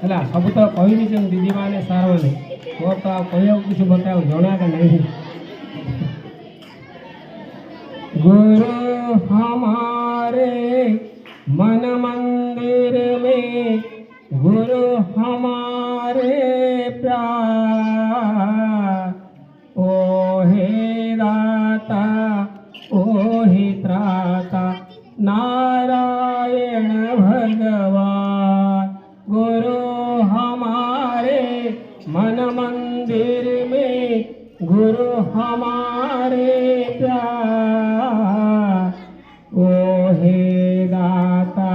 ହେଲା ସବୁ ତ କହିଦେଇଛନ୍ତି ଦିଦିମାନେ ସାର୍ମାନେ ମୋର ତ ଆଉ କହିବାକୁ କିଛି ମୋତେ ଆଉ ଜଣାକା ନାହିଁ। गुरु हमारे मन मंदिर में गुरु हमारे प्यार ओ हे दाता ओ हे त्राता नारायण भगवान। गुरु हमारे मन मंदिर में गुरु हमारे प्यार ओ हे दाता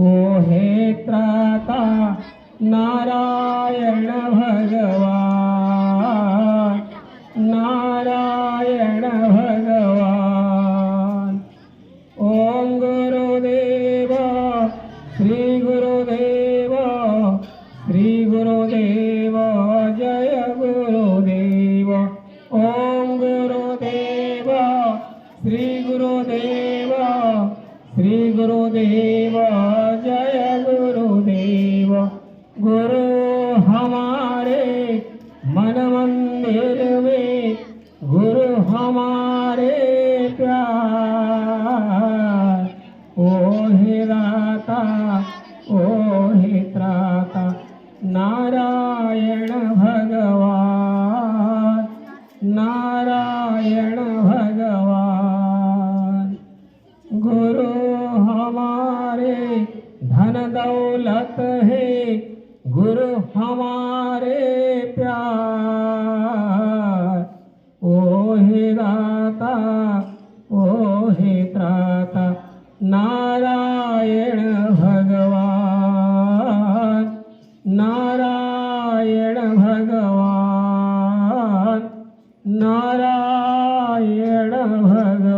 ओ हे त्राता नारायण भगवान नारायण भगवान। ओम गुरुदेव श्री गुरुदेव श्री गुरुदेव जय गुरुदेव। ओम गुरुदेव श्री गुरुदेव श्री गुरुदेव जय गुरुदेव। गुरु हमारे मन मंदिर में गुरु हमारे प्यार ओ हे दाता ओ हे त्राता नारायण भगवान नारायण भगवान। गुरु हमारे धन दौलत है गुरु हमारे प्यार ओ हे दाता ओ हे त्राता नारायण भगवान नारायण भगवान नारायण भगवान।